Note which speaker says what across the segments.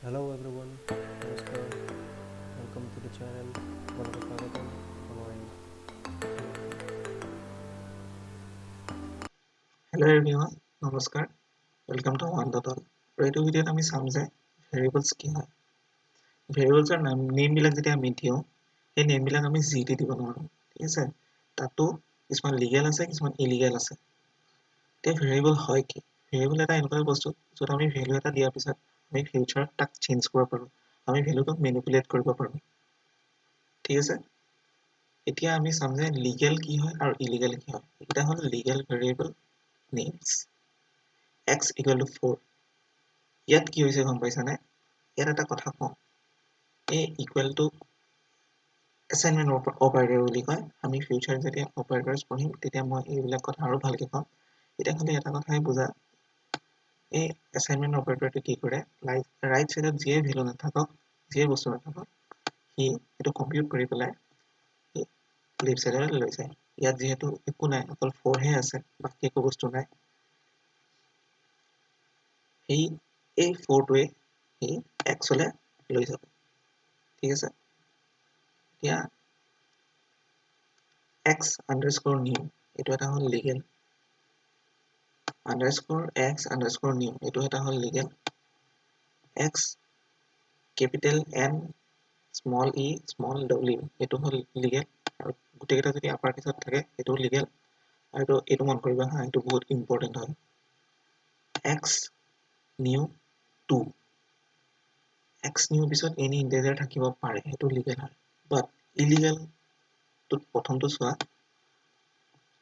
Speaker 1: Hello everyone, Namaskar, welcome to the channel, Swagatam from our end.
Speaker 2: Hello everyone, নমস্কাৰ welcome to one dot all এইটো ভিডিঅ'ত আমি চাম যে ভেৰিয়েবলছ কি হয় ভেৰিয়েবলছৰ নেমবিলাক যেতিয়া আমি দিওঁ সেই নেমবিলাক আমি যি টি দিব নোৱাৰোঁ ঠিক আছে তাতো কিছুমান লিগেল আছে কিছুমান ইলিগেল আছে এতিয়া ভেৰিয়েবল হয় কি ভেৰিয়েবল এটা এনেকুৱা বস্তু য'ত আমি ভেলু এটা দিয়াৰ পিছত আমি ফিউচাৰত তাক চেঞ্জ কৰিব পাৰোঁ আমি ভেলুটোক মেনিপুলেট কৰিব পাৰোঁ ঠিক আছে এতিয়া আমি চাম যে লিগেল কি হয় আৰু ইলিগেল কি হয় এটা হ'ল legal variable names x equal to 4 ইয়াত কি হৈছে গম পাইছানে ইয়াত এটা কথা কওঁ a equal to assignment operator বুলি কয় আমি ফিউচাৰ যেতিয়া অপাৰেটৰ্ছ পঢ়িম তেতিয়া মই এইবিলাক কথা আৰু ভালকে ক'ম এতিয়া খালি এটা কথাই বুজা এই assignment operatorটো কি কৰে ৰাইট সাইডত যিয়ে ভ্যালু নাথাকক যিয়ে বস্তু নাথাকক সি এটো কম্পিউট কৰি পেলাই লেফট সাইডলৈ লৈ যায় ইয়াত যেহেতু একো নাই অকল 4 হে আছে বাকি একো বস্তু নাই এই 4টোৱে এই x লৈ যাব ঠিক আছে এতিয়া x underscore new এইটো এটা হ'ল legal underscore x underscore new এইটো এটা হ'ল legal x capital N small e small w এইটো হ'ল লিগেল আৰু গোটেইকেইটা যদি আপাৰ কেছত থাকে এইটো লিগেল আৰু এইটো মন কৰিবা হা এইটো বহুত ইম্পৰ্টেণ্ট হয় x new 2 x new পিছত এনি ইন্টিজাৰ থাকিব পাৰে সেইটো লিগেল হয় বাট ইলিগেল তো প্ৰথমটো চোৱা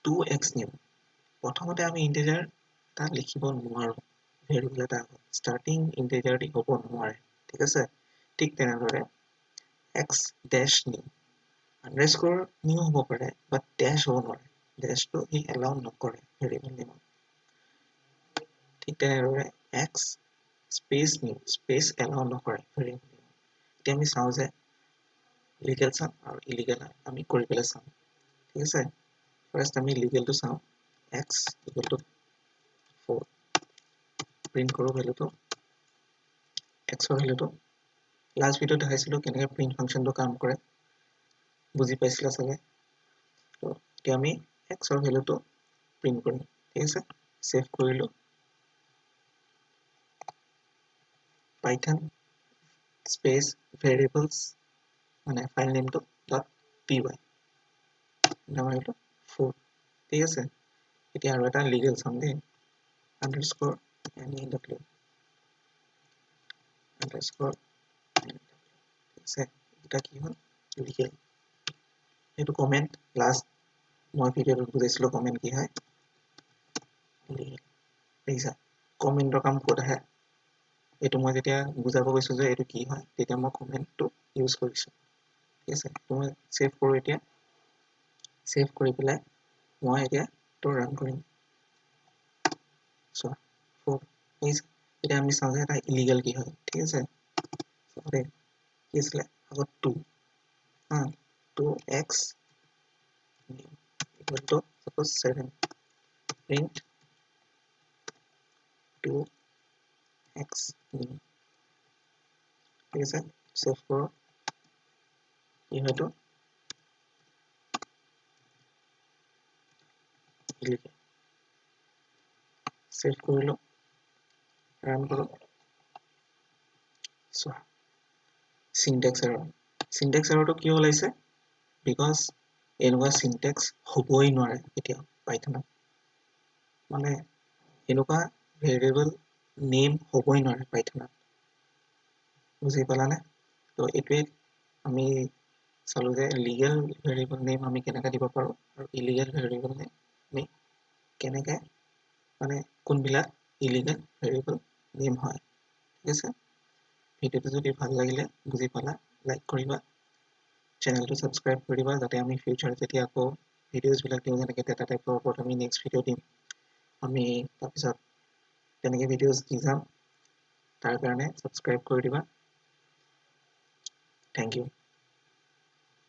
Speaker 2: 2x new প্ৰথমতে আমি ইন্টিজাৰ তাক লিখিব নোৱাৰো ভেৰিয়েবল এটা ষ্টাৰ্টিং ইন্টিজাৰ দি হ'ব নোৱাৰে ঠিক আছে ঠিক তেনেদৰে x dash new underscore new হ'ব পাৰে বাট ড্যাশ হ'ব নোৱাৰে ড্যাশটো ই এলাউ নকৰে ভেৰিয়েবল নেমত ঠিক তেনেদৰে x space new space allow নকৰে ভেৰিয়েবল নেমত এতিয়া আমি চাওঁ যে লিগেল চাম আৰু ইলিগেল আমি কৰি পেলাই চাম ঠিক আছে ফাৰ্ষ্ট আমি লিগেলটো চাওঁ x equal to 4 প্ৰিন্ট কৰো ভ্যালুটো x ৰ ভ্যালুটো লাষ্ট ভিডিঅ'ত দেখাইছিলো কেনেকৈ প্ৰিন্ট ফাংচনটো কাম কৰে বুজি পাইছিলা চাগে তো এতিয়া আমি x ৰ ভ্যালুটো প্ৰিন্ট কৰিম ঠিক আছে সেভ কৰিলো python space variables মানে ফাইল নেমটো .py নাম আহিলো 4 ঠিক আছে এতিয়া আৰু এটা লিগেল চাম দেই underscore new underscore ঠিক আছে এটা কি হ'ল লিগেল এইটো কমেন্ট লাষ্ট মই ভিডিঅ'ত বুজাইছিলো কমেন্ট কি হয় দেখিছা কমেন্টৰ কাম ক'ত আহে এইটো মই যেতিয়া বুজাব গৈছো যে এইটো কি হয় তেতিয়া মই কমেন্টটো ইউজ কৰিছো ঠিক আছে মই সেভ কৰো এতিয়া সেভ কৰি পেলাই মই এতিয়া তো ৰান কৰিম সো এতিয়া আমি চাওঁ যে এটা ইলিগেল কি হয় ঠিক আছে কি আছিলে আগত 2 হা 2x equal to suppose 7 print 2x ঠিক আছে সেভ কৰো কি হয়তো সেভ কৰিলো ৰান কৰো চোৱা সিনটেক্স এৰৰটো কিয় ওলাইছে বিকজ এনেকুৱা সিনটেক্স হ'বই নোৱাৰে এতিয়া পাইথনত মানে এনেকুৱা ভেৰিয়েবল নেম হ'বই নোৱাৰে পাইথনত বুজি পালানে তো এইটোৱে আমি চালো যে লিগেল ভেৰিয়েবল নেম আমি কেনেকৈ দিব পাৰো আৰু ইলিগেল ভেৰিয়েবল নেম আমি কেনেকৈ মানে কোনবিলাক ইলিগেল ভেৰিয়েবল নেম হয় ঠিক আছে ভিডিঅ'টো যদি ভাল লাগিলে বুজি পালা লাইক কৰিবা চেনেলটো সাবস্ক্ৰাইব কৰিবা যাতে আমি ফিউচাৰ যেতিয়া আকৌ ভিডিঅ'জবিলাক দিওঁ যেনেকৈ ডেটা টাইপৰ ওপৰত আমি নেক্সট ভিডিঅ' দিম আমি তাৰপিছত তেনেকৈ ভিডিঅ'জ দি যাম তাৰ কাৰণে সাবস্ক্ৰাইব কৰি দিবা থ্যাংক ইউ